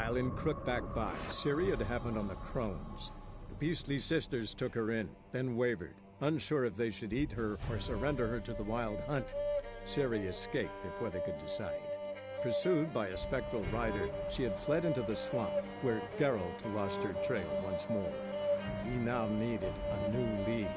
While in Crookback Bog, Ciri had happened on the Crones. The beastly sisters took her in, then wavered, unsure if they should eat her or surrender her to the wild hunt. Ciri escaped before they could decide. Pursued by a spectral rider, she had fled into the swamp, where Geralt lost her trail once more. He now needed a new lead.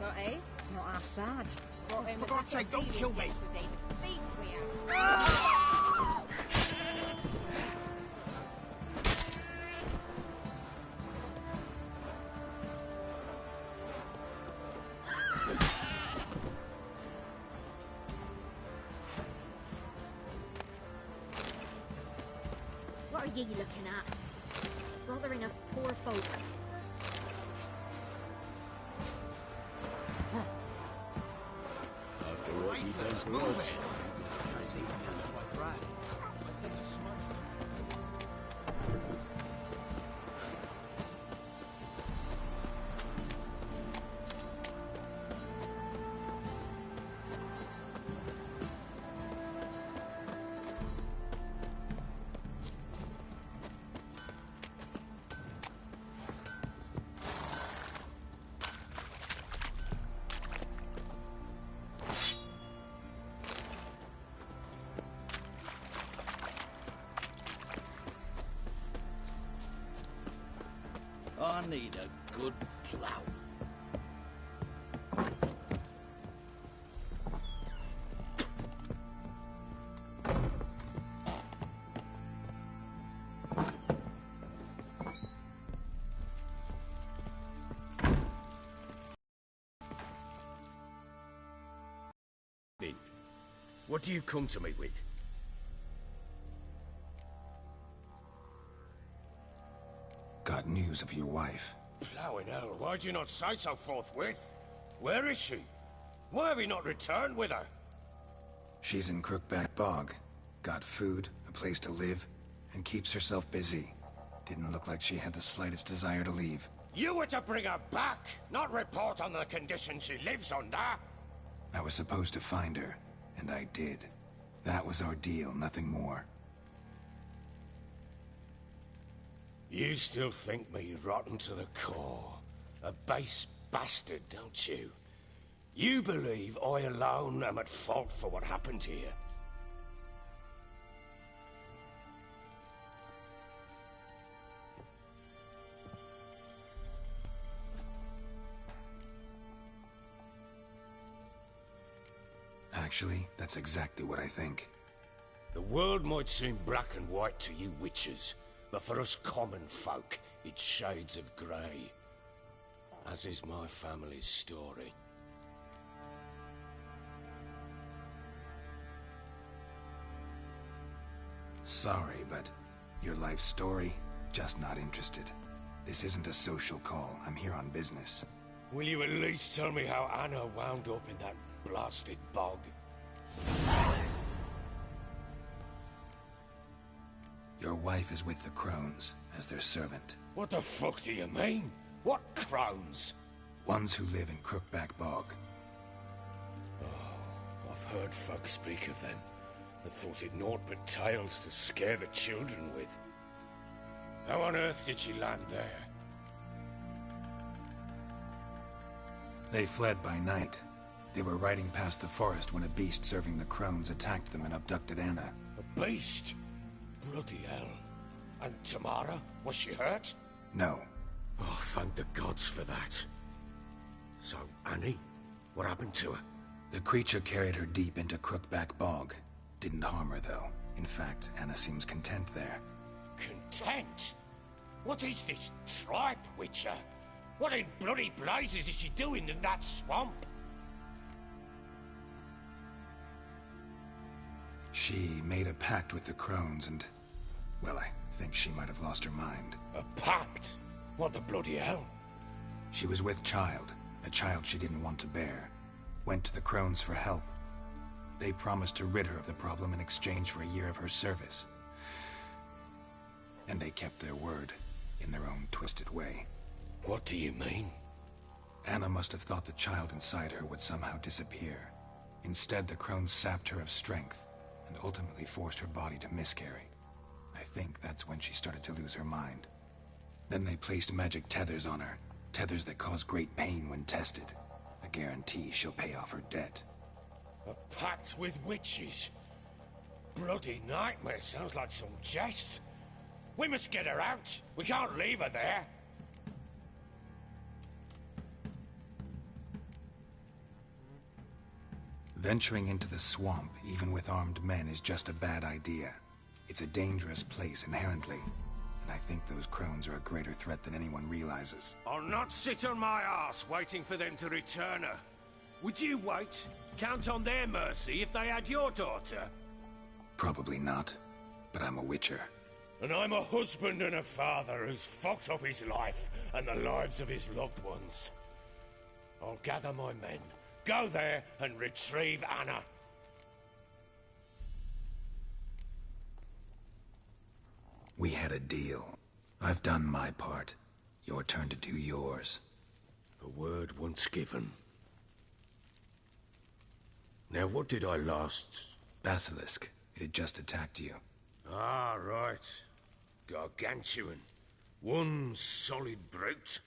Got, eh? Not half bad. For God's sake, don't kill me! Yesterday, the feast we had. What are ye looking at? Bothering us poor folk. I need a good plough. What do you come to me with? Got news of your wife. Plowing hell, why'd you not say so forthwith? Where is she? Why have you not returned with her? She's in Crookback Bog. Got food, a place to live, and keeps herself busy. Didn't look like she had the slightest desire to leave. You were to bring her back, not report on the conditions she lives under. I was supposed to find her, and I did. That was our deal, nothing more. You still think me rotten to the core. A base bastard, don't you? You believe I alone am at fault for what happened here. Actually, that's exactly what I think. The world might seem black and white to you witches, but for us common folk, it's shades of grey. As is my family's story. Sorry, but your life story, just not interested. This isn't a social call. I'm here on business. Will you at least tell me how Anna wound up in that blasted bog? Your wife is with the Crones, as their servant. What the fuck do you mean? What Crones? Ones who live in Crookback Bog. Oh, I've heard folk speak of them, and thought it naught but tales to scare the children with. How on earth did she land there? They fled by night. They were riding past the forest when a beast serving the Crones attacked them and abducted Anna. A beast? Bloody hell. And Tamara? Was she hurt? No. Oh, thank the gods for that. So, Annie, what happened to her? The creature carried her deep into Crookback Bog. Didn't harm her, though. In fact, Anna seems content there. Content? What is this tripe, Witcher? What in bloody blazes is she doing in that swamp? She made a pact with the Crones and... well, I think she might have lost her mind. A pact? What the bloody hell? She was with child, a child she didn't want to bear. Went to the Crones for help. They promised to rid her of the problem in exchange for a year of her service. And they kept their word, in their own twisted way. What do you mean? Anna must have thought the child inside her would somehow disappear. Instead, the Crones sapped her of strength, and ultimately forced her body to miscarry. I think that's when she started to lose her mind. Then they placed magic tethers on her, tethers that cause great pain when tested. A guarantee she'll pay off her debt. A pact with witches? Bloody nightmare, sounds like some jest. We must get her out. We can't leave her there. Venturing into the swamp, even with armed men, is just a bad idea. It's a dangerous place inherently, and I think those Crones are a greater threat than anyone realizes. I'll not sit on my ass waiting for them to return her. Would you wait? Count on their mercy if they had your daughter? Probably not, but I'm a witcher. And I'm a husband and a father who's fucked up his life and the lives of his loved ones. I'll gather my men, go there and retrieve Anna. We had a deal. I've done my part. Your turn to do yours. A word once given. Now, what did I last... Basilisk. It had just attacked you. Ah, right. Gargantuan. One solid brute.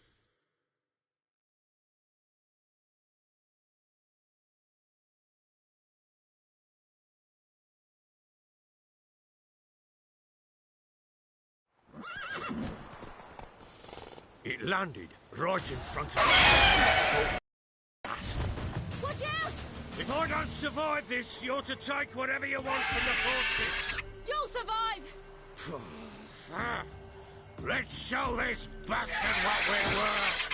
It landed right in front of us. Watch out! If I don't survive this, you're to take whatever you want from the fortress. You'll survive! Let's show this bastard what we're worth.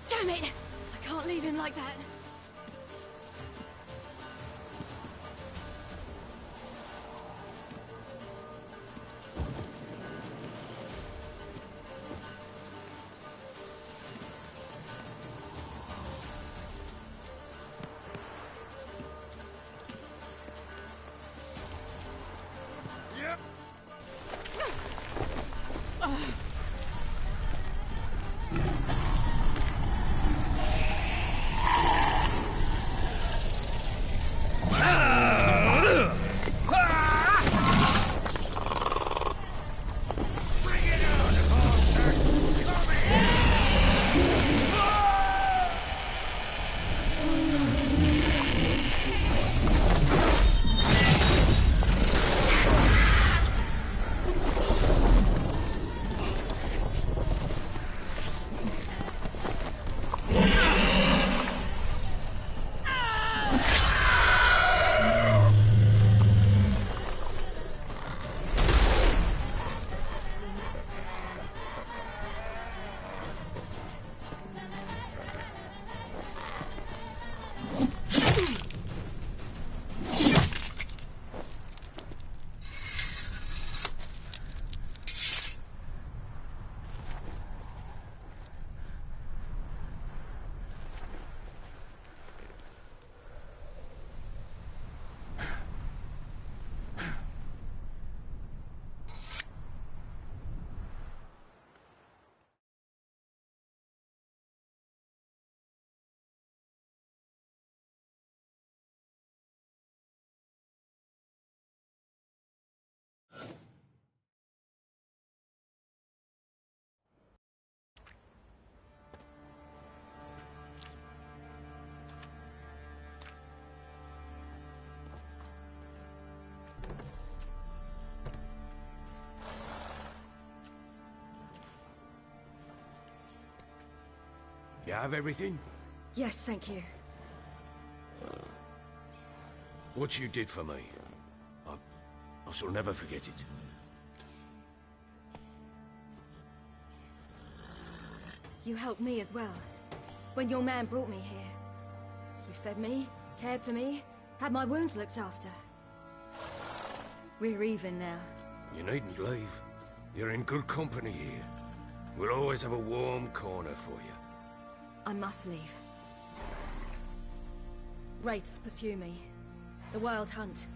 Damn it! I can't leave him like that. have everything? Yes, thank you. What you did for me, I shall never forget it. You helped me as well. When your man brought me here. You fed me, cared for me, had my wounds looked after. We're even now. You needn't leave. You're in good company here. We'll always have a warm corner for you. I must leave. Wraiths pursue me. The Wild Hunt.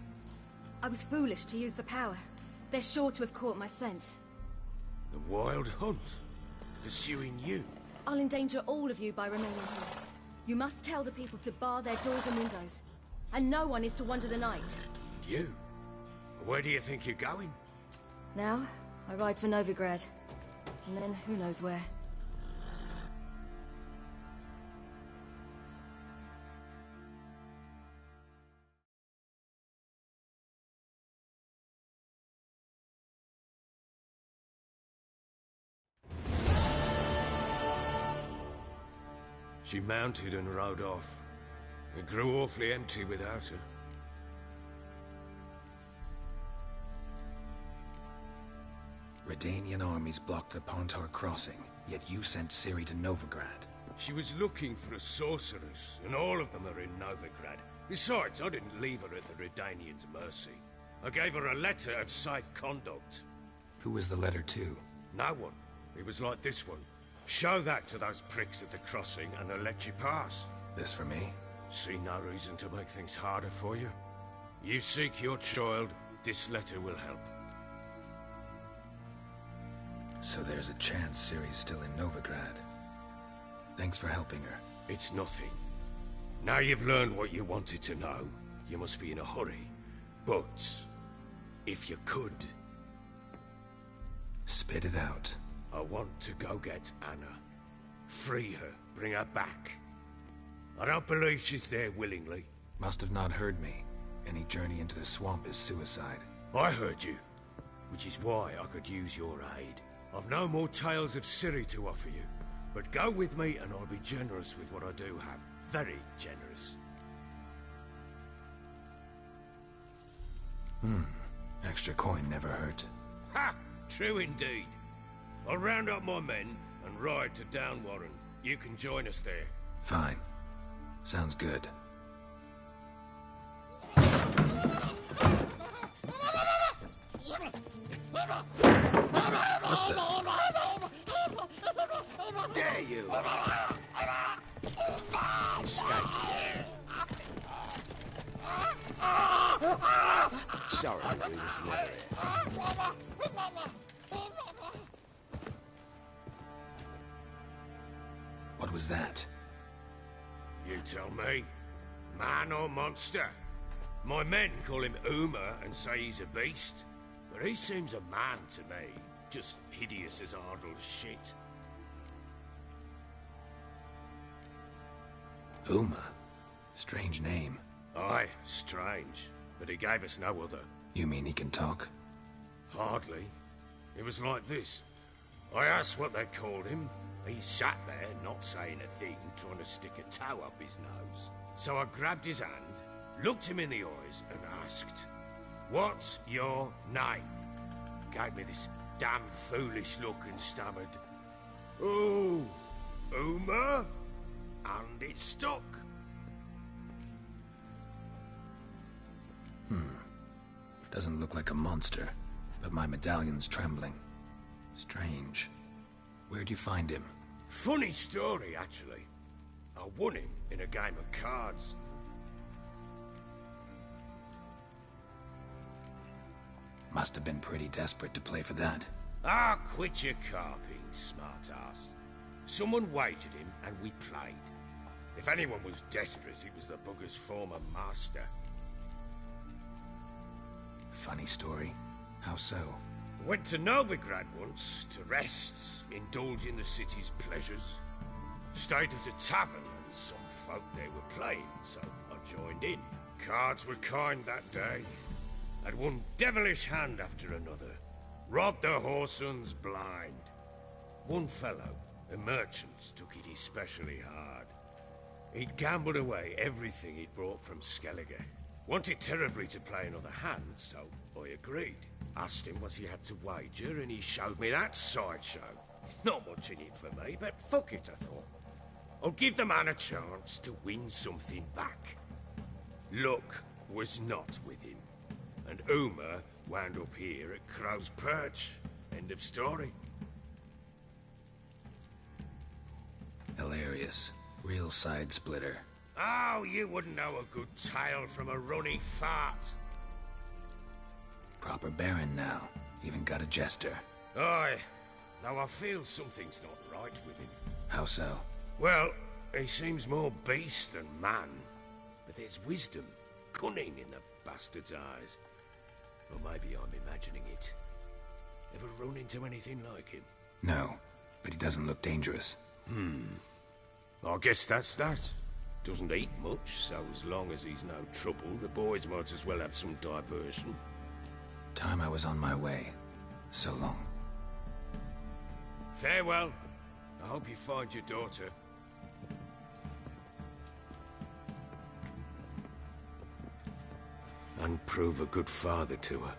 I was foolish to use the power. They're sure to have caught my scent. The Wild Hunt? Pursuing you? I'll endanger all of you by remaining here. You must tell the people to bar their doors and windows. And no one is to wander the night. You? Where do you think you're going? Now, I ride for Novigrad. And then who knows where. She mounted and rode off. It grew awfully empty without her. Redanian armies blocked the Pontar crossing, yet you sent Ciri to Novigrad. She was looking for a sorceress, and all of them are in Novigrad. Besides, I didn't leave her at the Redanians' mercy. I gave her a letter of safe conduct. Who was the letter to? No one. It was like this one. Show that to those pricks at the crossing, and they'll let you pass. This for me? See no reason to make things harder for you. You seek your child, this letter will help. So there's a chance Ciri's still in Novigrad. Thanks for helping her. It's nothing. Now you've learned what you wanted to know, you must be in a hurry. But, if you could... Spit it out. I want to go get Anna. Free her, bring her back. I don't believe she's there willingly. Must have not heard me. Any journey into the swamp is suicide. I heard you, which is why I could use your aid. I've no more tales of Ciri to offer you, but go with me and I'll be generous with what I do have. Very generous. Extra coin never hurt. Ha! True indeed. I'll round up my men and ride to Downwarren. You can join us there. Fine. Sounds good. Dare you! Escape. Sorry, we was never here. What was that? You tell me. Man or monster? My men call him Uma and say he's a beast, but he seems a man to me. Just hideous as Ardle's shit. Uma? Strange name. Aye, strange. But he gave us no other. You mean he can talk? Hardly. It was like this. I asked what they called him. He sat there, not saying a thing, trying to stick a toe up his nose. So I grabbed his hand, looked him in the eyes, and asked, "What's your name?" Gave me this damn foolish look and stammered, "Oh, Uma?" And it stuck. Doesn't look like a monster, but my medallion's trembling. Strange. Where'd you find him? Funny story, actually. I won him in a game of cards. Must have been pretty desperate to play for that. Ah, quit your carping, smart-ass. Someone wagered him, and we played. If anyone was desperate, it was the bugger's former master. Funny story. How so? Went to Novigrad once, to rest, indulge in the city's pleasures. Stayed at a tavern, and some folk there were playing, so I joined in. Cards were kind that day. Had one devilish hand after another. Robbed the whoresun's blind. One fellow, The merchants took it especially hard. He'd gambled away everything he'd brought from Skellige. Wanted terribly to play another hand, so I agreed. Asked him what he had to wager, and he showed me that sideshow. Not much in it for me, but fuck it, I thought. I'll give the man a chance to win something back. Luck was not with him, and Uma wound up here at Crow's Perch. End of story. Hilarious. Real side splitter. Oh, you wouldn't know a good tale from a runny fart. Proper baron now. Even got a jester. Aye, though I feel something's not right with him. How so? Well, he seems more beast than man. But there's wisdom, cunning in the bastard's eyes. Or maybe I'm imagining it. Ever run into anything like him? No, but he doesn't look dangerous. I guess that's that. Doesn't eat much, so as long as he's no trouble, the boys might as well have some diversion. Time I was on my way. So long. Farewell. I hope you find your daughter. And prove a good father to her.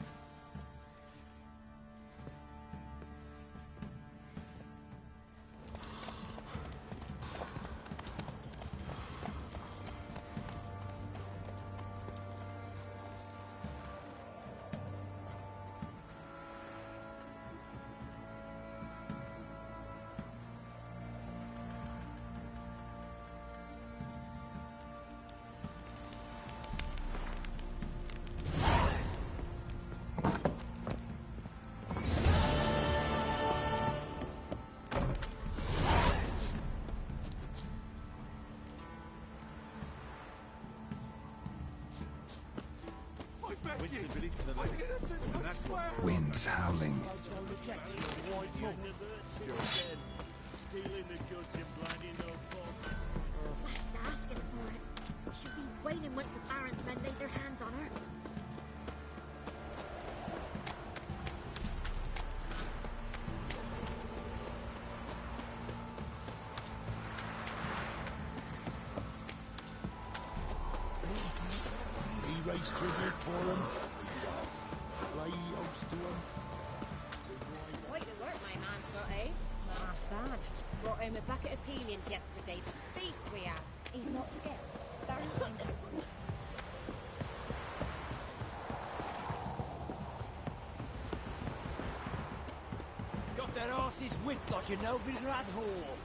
Winds howling. West's asking for it. She'll be waiting once the Baron's men lay their hands on her. He raised tribute for him. Play host to him. Quite the work my man's got, eh? Not bad. Brought him a bucket of peelings yesterday. The feast we had. He's not scared. Baron finds out. Got their asses whipped like you know Vinrad Hall.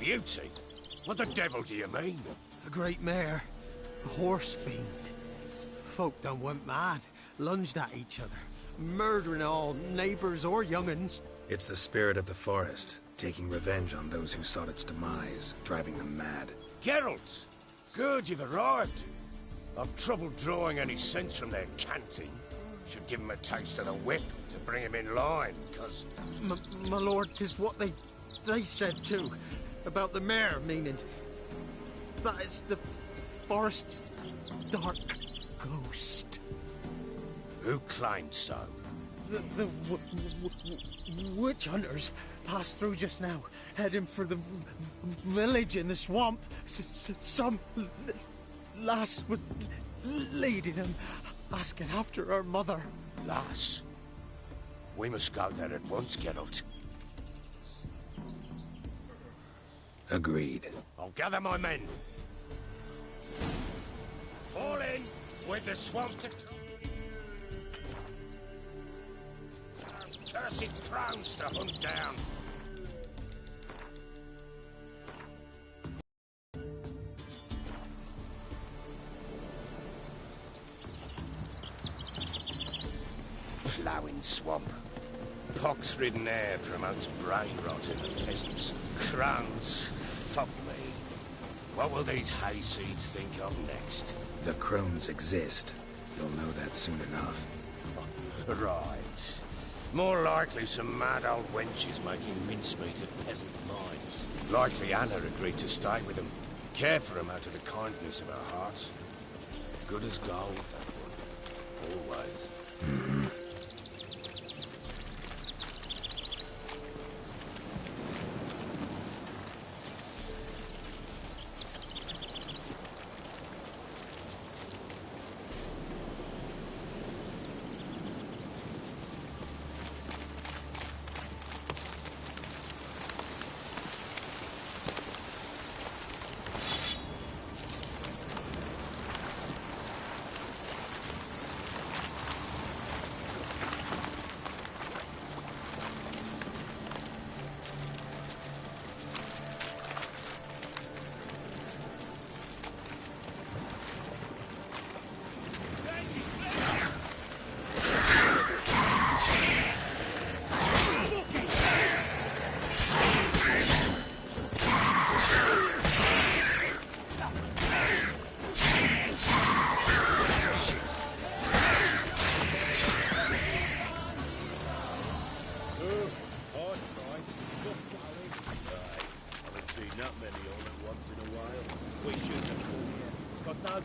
beauty? What the devil do you mean? A great mare. A horse fiend. Folk done went mad. Lunged at each other. Murdering all neighbours or young'uns. It's the spirit of the forest, taking revenge on those who sought its demise, driving them mad. Geralt! Good, you've arrived. I've trouble drawing any sense from their canting. Should give him a taste of the whip to bring him in line, because... My lord, 'tis what they said too. About the mare, meaning... that is the forest's dark ghost. Who claimed so? The witch hunters passed through just now, heading for the village in the swamp. Some lass was leading them, asking after her mother. Lass? We must go there at once, Geralt. Agreed. I'll gather my men. Fall in with the swamp to... Cursed Crones to hunt down. Ploughing swamp. Pox-ridden air promotes brain rot in the peasants. Crones, fuck me. What will these hayseeds think of next? The Crones exist. You'll know that soon enough. Right. More likely some mad old wenches making mincemeat of peasant mines. Likely Anna agreed to stay with them. Care for them out of the kindness of her heart. Good as gold, that one. Always.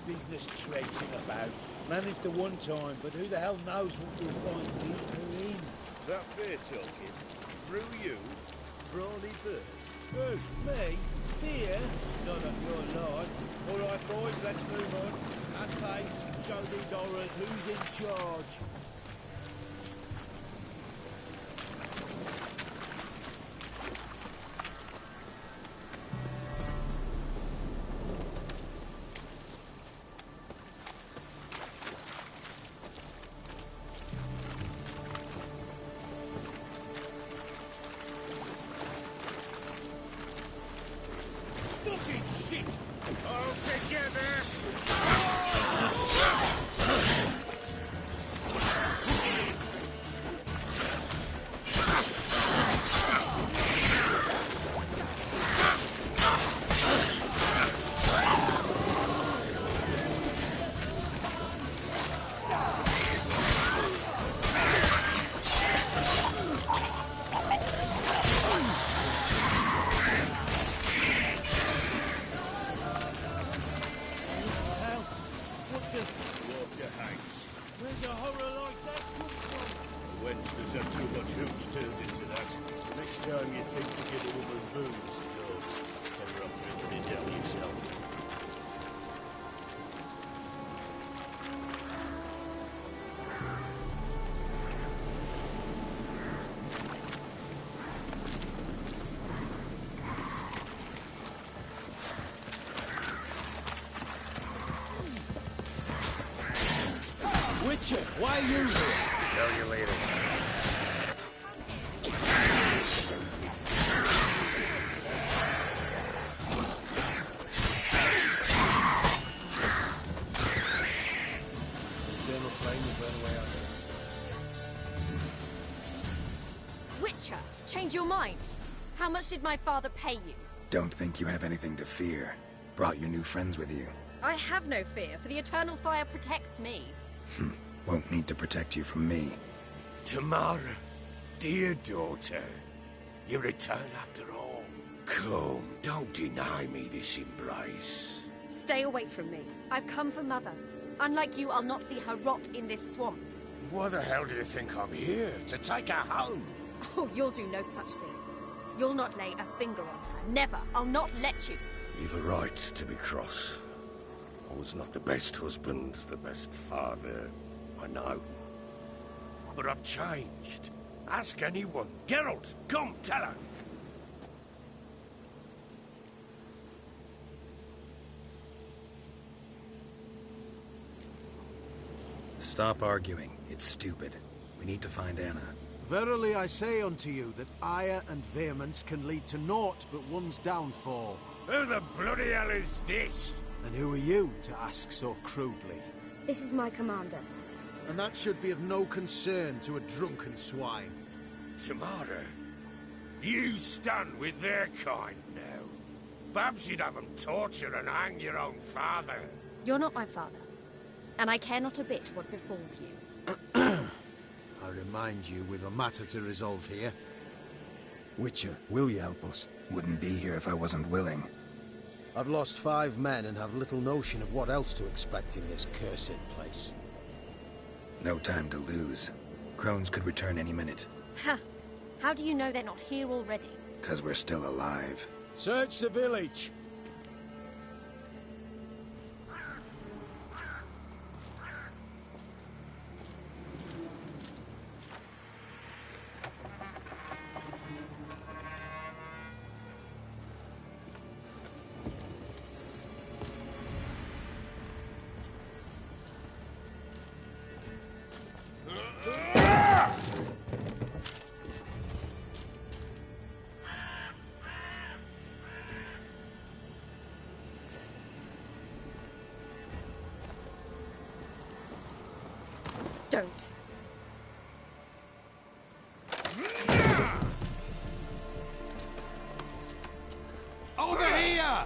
Business traipsing about. Managed the one time, but who the hell knows what you'll find deeper in. That fair talking? Through you? Brawny bird? Who? Me? Fear? Not on your line. All right, boys, let's move on. At pace, show these horrors who's in charge. Why are you here? Tell you later. change your mind? How much did my father pay you? Don't think you have anything to fear. Brought your new friends with you. I have no fear, for the eternal fire protects me. Won't need to protect you from me. Tamara, dear daughter, you return after all. Come, don't deny me this embrace. Stay away from me. I've come for Mother. Unlike you, I'll not see her rot in this swamp. Why the hell do you think I'm here? To take her home? Oh, you'll do no such thing. You'll not lay a finger on her. Never. I'll not let you. You've a right to be cross. I was not the best husband, the best father, I know. But I've changed. Ask anyone. Geralt, come, tell her. Stop arguing. It's stupid. We need to find Anna. Verily I say unto you that ire and vehemence can lead to naught but one's downfall. Who the bloody hell is this? And who are you to ask so crudely? This is my commander. And that should be of no concern to a drunken swine. Tamara, you stand with their kind now. Perhaps you'd have them torture and hang your own father. You're not my father. And I care not a bit what befalls you. I remind you, we've a matter to resolve here. Witcher, will you help us? Wouldn't be here if I wasn't willing. I've lost 5 men and have little notion of what else to expect in this cursed place. No time to lose. Crones could return any minute. Ha! How do you know they're not here already? 'Cause we're still alive. Search the village! Don't. Over here!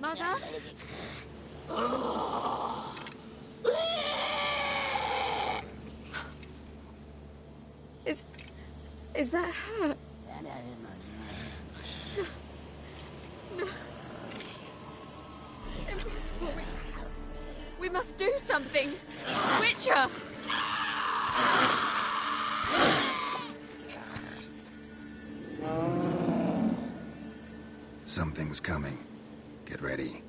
Mother? Is that her? No. Impossible. We must do something. Witcher! Something's coming. Get ready.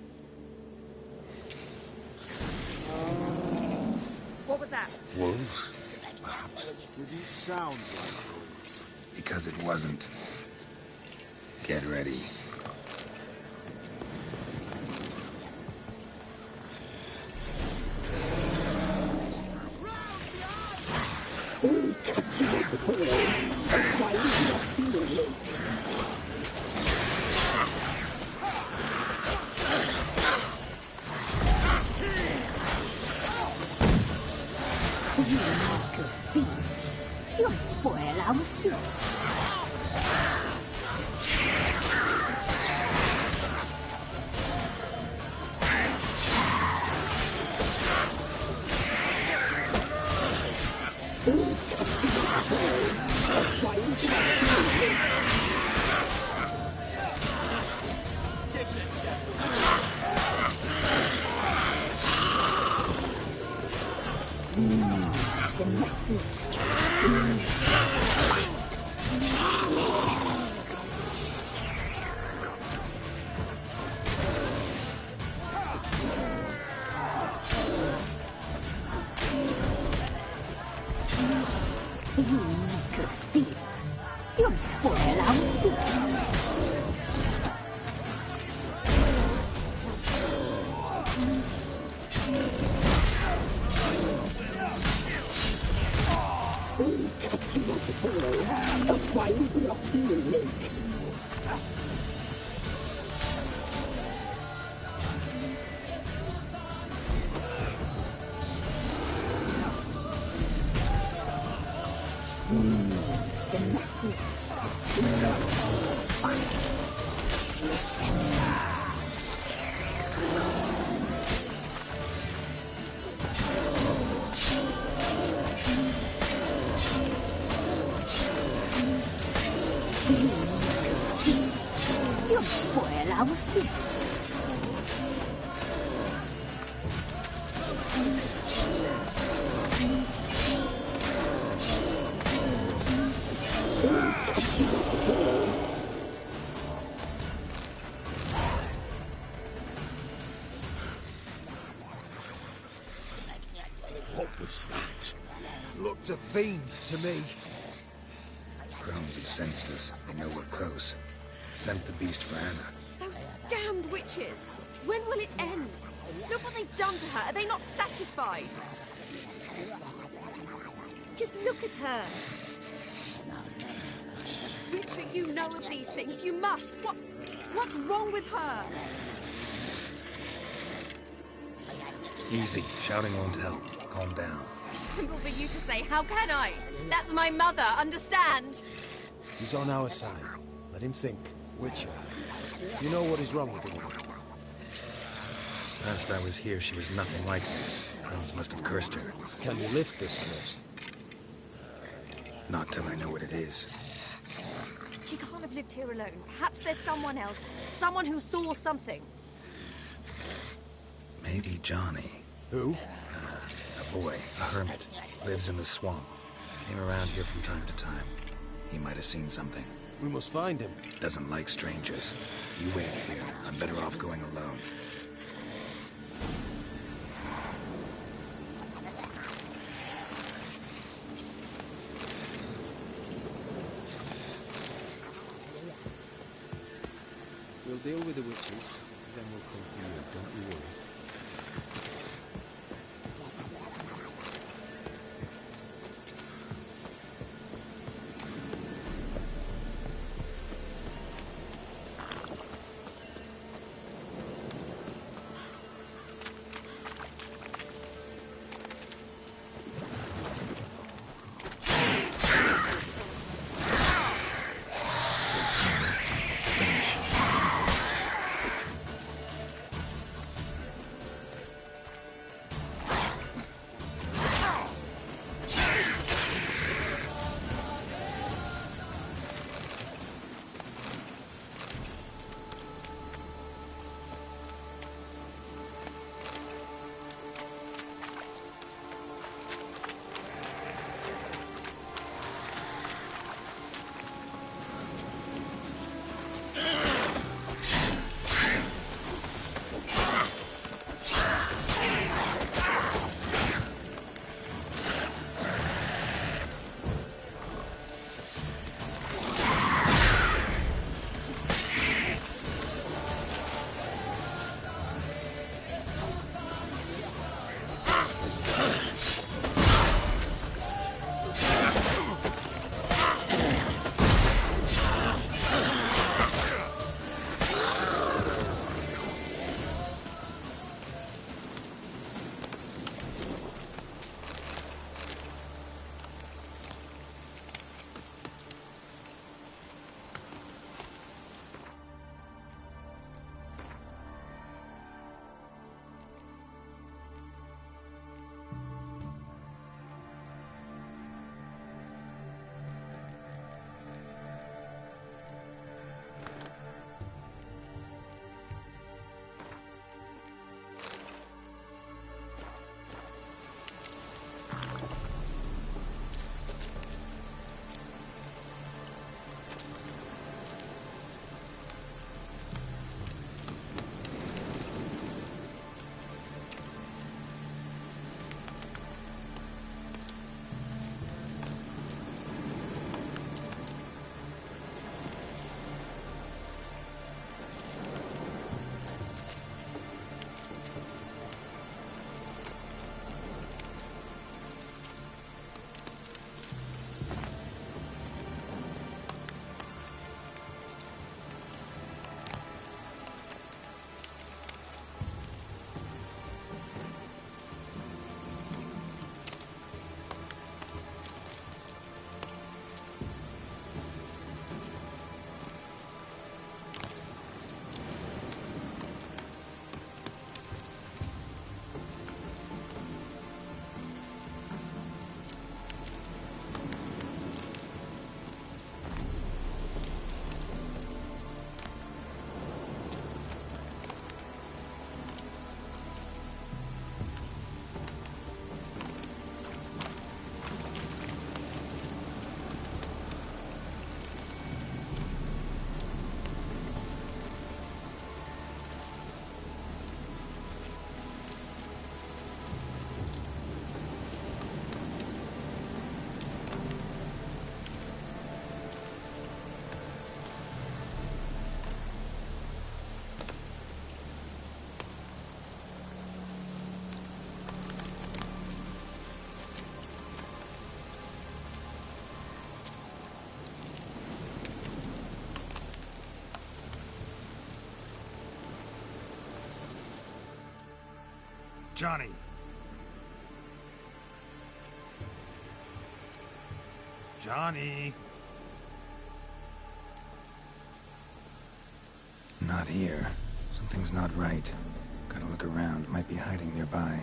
What was that? Wolves? Perhaps. Didn't sound like wolves. Because it wasn't. Get ready. You'll spoil our feast. Give this You'll spoil our feast. You'll spoil our feast. What was that? Looked a fiend to me. Crones have sensed us. They know we're close. Sent the beast for Anna. Those damned witches! When will it end? Look what they've done to her. Are they not satisfied? Just look at her. Witcher, you know of these things. You must. What's wrong with her? Easy. Shouting won't help. Calm down. Simple for you to say. How can I? That's my mother. Understand? He's on our side. Let him think. Witcher. You know what is wrong with the woman? Last I was here, she was nothing like this. Crones must have cursed her. Can you lift this curse? Not till I know what it is. She can't have lived here alone. Perhaps there's someone else. Someone who saw something. Maybe Johnny. Who? A boy, a hermit. Lives in the swamp. Came around here from time to time. He might have seen something. We must find him. Doesn't like strangers. You wait here. I'm better off going alone. We'll deal with the witches, then we'll come for you. Don't you worry. Johnny! Johnny! Not here. Something's not right. Gotta look around. Might be hiding nearby.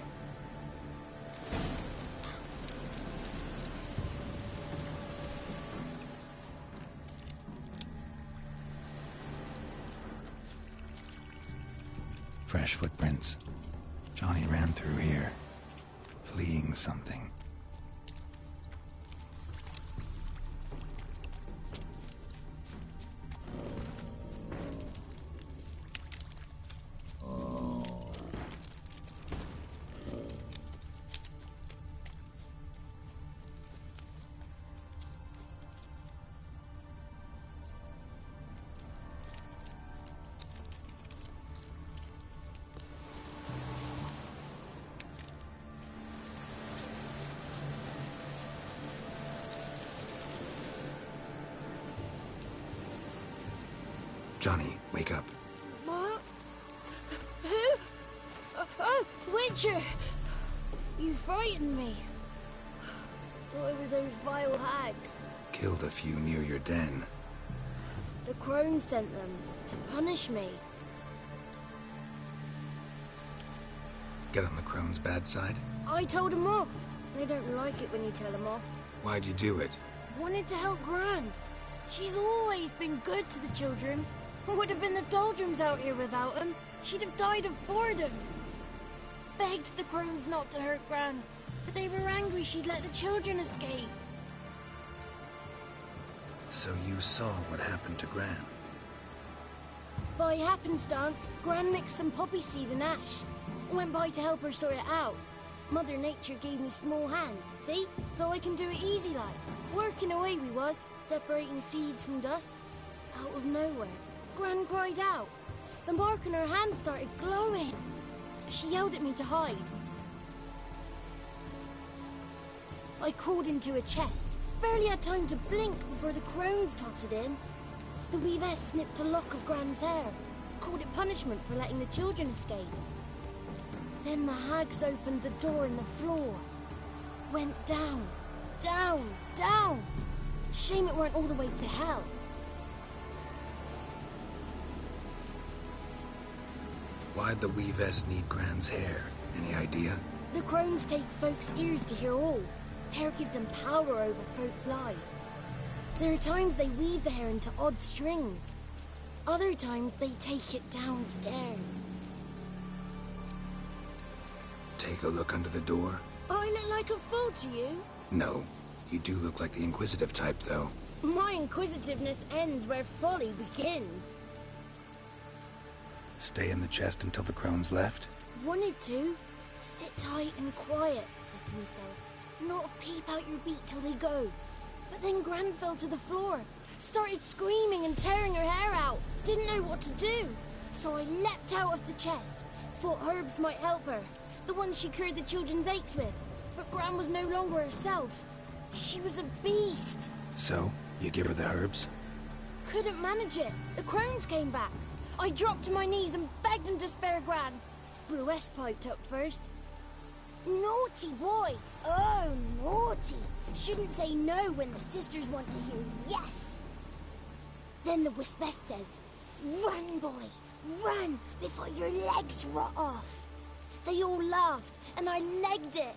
Fresh footprints. Johnny ran through here, fleeing something. Johnny, wake up. What? Who? Oh, Witcher! You frightened me. What were those vile hags? Killed a few near your den. The Crones sent them to punish me. Get on the Crone's bad side? I told them off. They don't like it when you tell them off. Why'd you do it? Wanted to help Gran. She's always been good to the children. It would have been the doldrums out here without him. She'd have died of boredom. Begged the Crones not to hurt Gran, but they were angry she'd let the children escape. So you saw what happened to Gran? By happenstance, Gran mixed some poppy seed and ash. Went by to help her sort it out. Mother Nature gave me small hands, see? So I can do it easy like. Working away we was, separating seeds from dust. Out of nowhere, Gran cried out. The mark on her hand started glowing. She yelled at me to hide. I crawled into a chest. Barely had time to blink before the Crones tottered in. The weavess snipped a lock of Gran's hair. Called it punishment for letting the children escape. Then the hags opened the door in the floor. Went down, down, down. Shame it weren't all the way to hell. Why'd the weavess need Gran's hair? Any idea? The Crones take folks' ears to hear all. Hair gives them power over folks' lives. There are times they weave the hair into odd strings. Other times they take it downstairs. Take a look under the door? I look like a fool to you? No. You do look like the inquisitive type, though. My inquisitiveness ends where folly begins. Stay in the chest until the Crones left? Wanted to. Sit tight and quiet, said to myself. Not peep out your beat till they go. But then Gran fell to the floor. Started screaming and tearing her hair out. Didn't know what to do. So I leapt out of the chest. Thought herbs might help her. The ones she cured the children's aches with. But Gran was no longer herself. She was a beast. So, you give her the herbs? Couldn't manage it. The Crones came back. I dropped to my knees and begged him to spare Gran. Bruess piped up first. Naughty boy! Oh, naughty! Shouldn't say no when the sisters want to hear yes. Then the Wispeth says, run, boy, run before your legs rot off. They all laughed, and I legged it.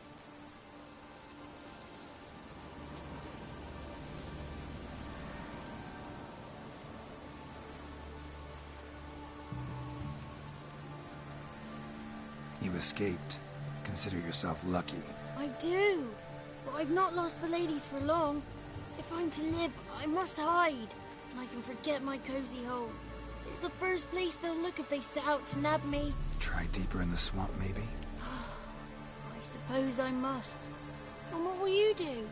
You escaped. Consider yourself lucky. I do, but I've not lost the ladies for long. If I'm to live, I must hide, and I can forget my cozy home. It's the first place they'll look if they set out to nab me. Try deeper in the swamp, maybe? I suppose I must. And what will you do?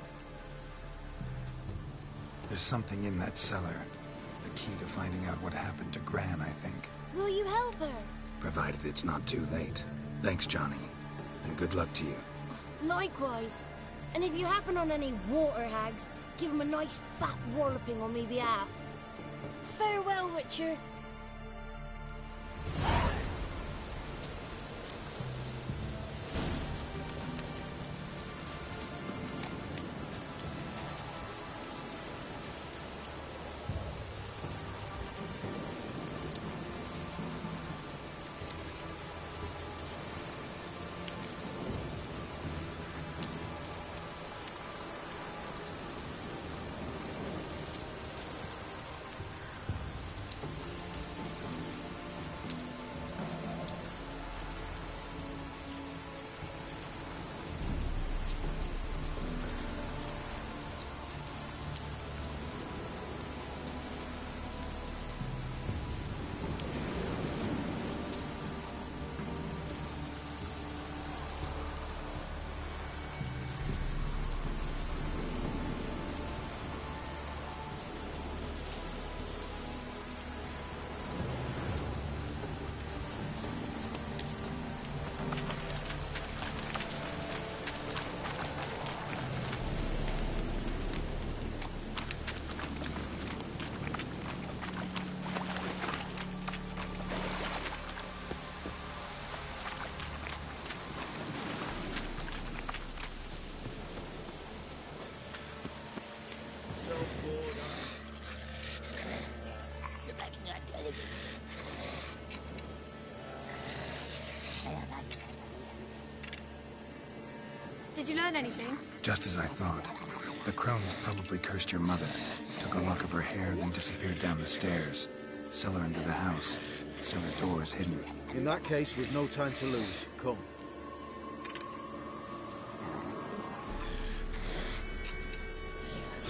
There's something in that cellar. The key to finding out what happened to Gran, I think. Will you help her? Provided it's not too late. Thanks, Johnny. And good luck to you. Likewise. And if you happen on any water hags, give them a nice fat walloping on me behalf. Farewell, Witcher. Did you learn anything? Just as I thought. The Crones probably cursed your mother, took a lock of her hair, then disappeared down the stairs. Cellar under the house. Cellar doors hidden. In that case, we've no time to lose. Come.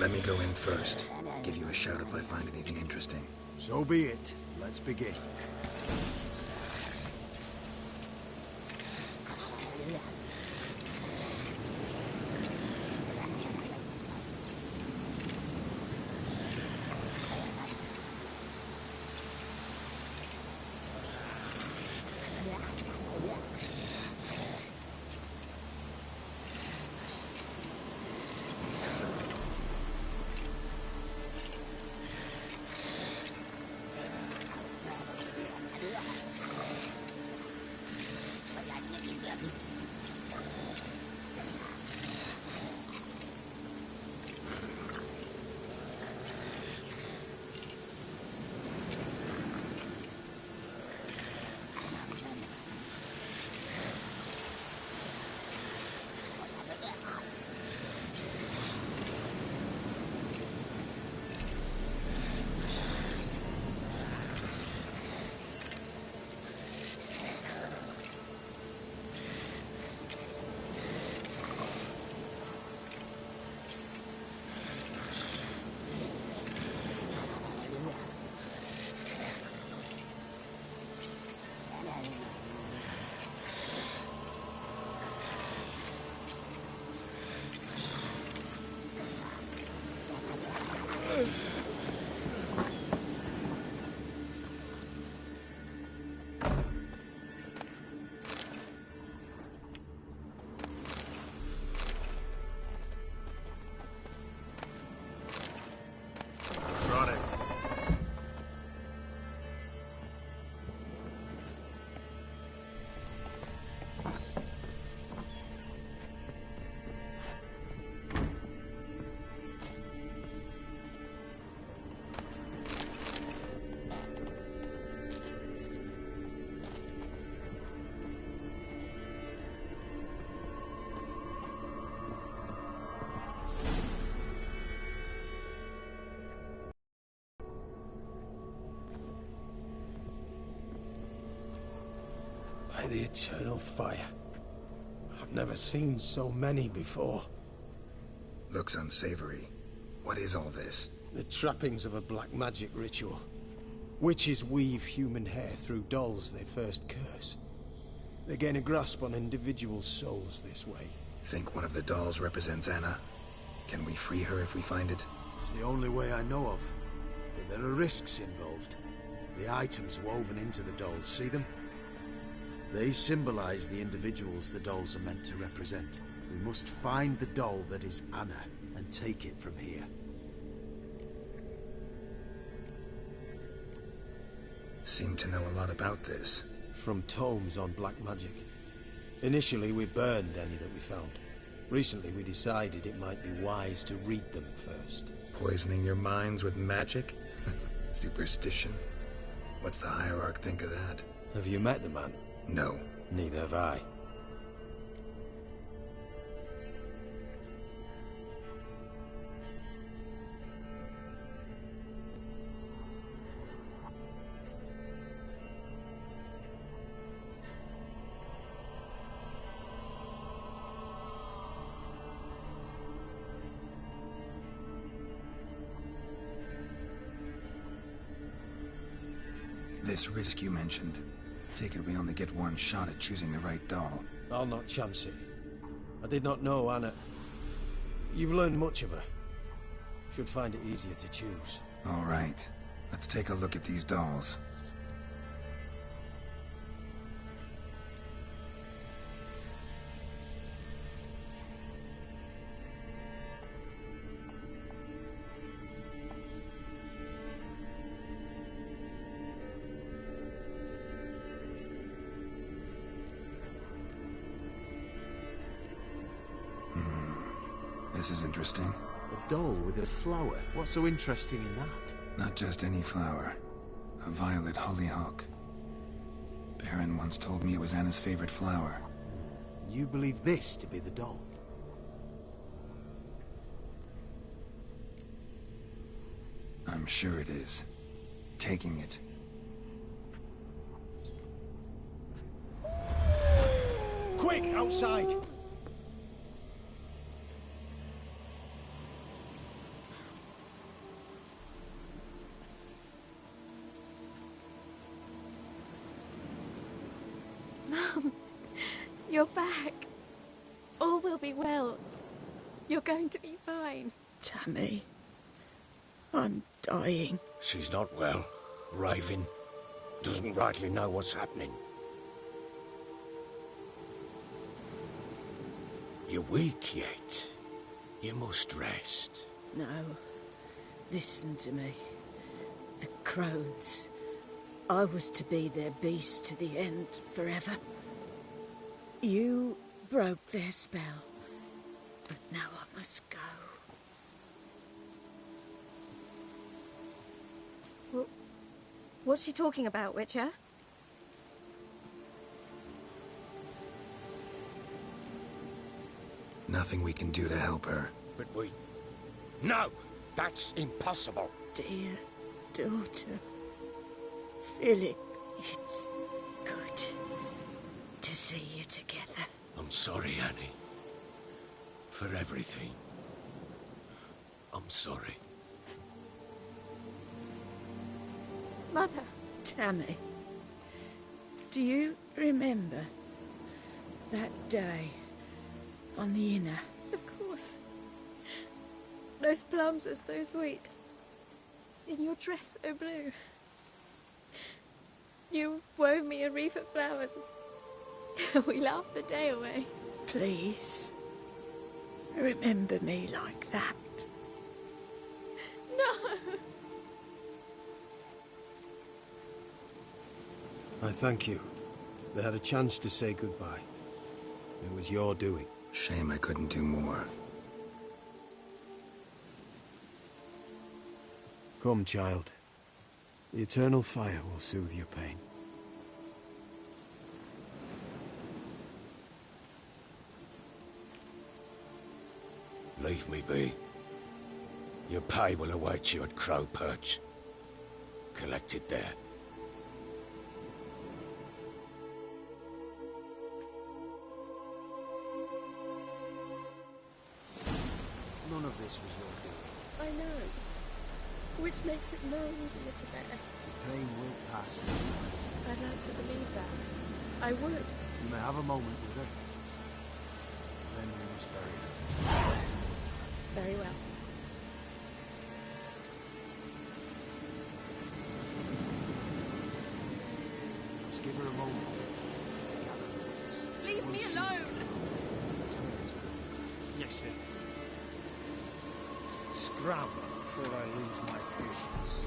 Let me go in first. Give you a shout if I find anything interesting. So be it. Let's begin. By the eternal fire. I've never seen so many before. Looks unsavory. What is all this? The trappings of a black magic ritual. Witches weave human hair through dolls they first curse. They gain a grasp on individual souls this way. Think one of the dolls represents Anna? Can we free her if we find it? It's the only way I know of. But there are risks involved. The items woven into the dolls, see them? They symbolize the individuals the dolls are meant to represent. We must find the doll that is Anna and take it from here. Seem to know a lot about this. From tomes on black magic. Initially, we burned any that we found. Recently, we decided it might be wise to read them first. Poisoning your minds with magic? Superstition? What's the Hierarch think of that? Have you met the man? No. Neither have I. This risk you mentioned. Take it we only get one shot at choosing the right doll. I'll not chance it. I did not know Anna. You've learned much of her. Should find it easier to choose. All right. Let's take a look at these dolls. This is interesting. A doll with a flower. What's so interesting in that? Not just any flower. A violet hollyhock. Baron once told me it was Anna's favorite flower. You believe this to be the doll? I'm sure it is. Taking it. Quick, outside! Mum, you're back. All will be well. You're going to be fine. Tammy, I'm dying. She's not well. Raving. Doesn't rightly know what's happening. You're weak yet. You must rest. No. Listen to me. The Crones. I was to be their beast to the end, forever. You broke their spell. But now I must go. What's she talking about, Witcher? Nothing we can do to help her. But we... No! That's impossible! Dear daughter, Philip, it's good to see you together. I'm sorry, Annie. For everything. I'm sorry. Mother. Tammy, do you remember that day on the Inner? Of course. Those plums are so sweet. In your dress so blue. You wove me a wreath of flowers. We laughed the day away. Please, remember me like that. No! I thank you. They had a chance to say goodbye. It was your doing. Shame I couldn't do more. Come, child. The eternal fire will soothe your pain. Leave me be. Your pay will await you at Crow Perch. Collect it there. None of this was your doing. I know. Which makes it more easier to bear. The pain will pass in time. I'd like to believe that. I would. You may have a moment with her. Then we must bury her. Very well. Let's give her a moment to gather the wits. Leave me alone! Return to her. Yes, sir. Scram before I lose my patience.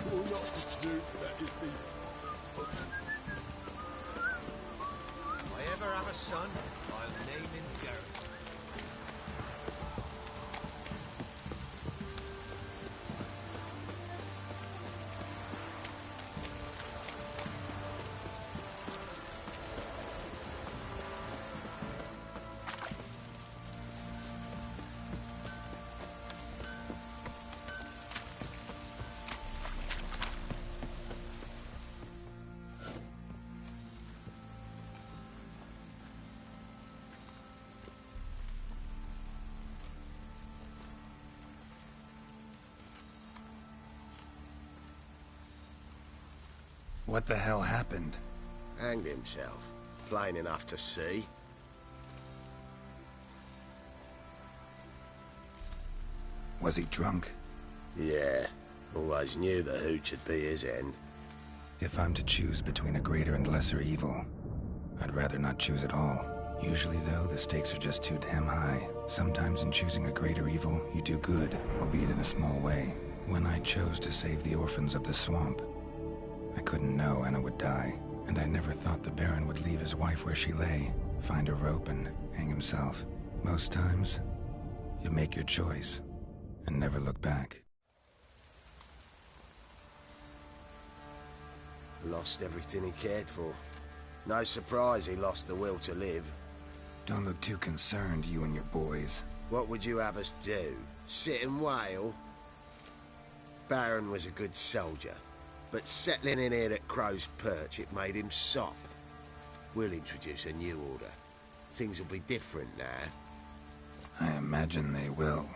Try not to drink, that is the... If I ever have a son, I'll name him Garrett. What the hell happened? Hanged himself. Plain enough to see. Was he drunk? Yeah. Always knew the hooch would be his end. If I'm to choose between a greater and lesser evil, I'd rather not choose at all. Usually, though, the stakes are just too damn high. Sometimes in choosing a greater evil, you do good, albeit in a small way. When I chose to save the orphans of the swamp, I couldn't know Anna would die, and I never thought the Baron would leave his wife where she lay, find a rope and hang himself. Most times, you make your choice and never look back. Lost everything he cared for. No surprise he lost the will to live. Don't look too concerned, you and your boys. What would you have us do? Sit and wail? Baron was a good soldier, but settling in here at Crow's Perch, it made him soft. We'll introduce a new order. Things will be different now. I imagine they will.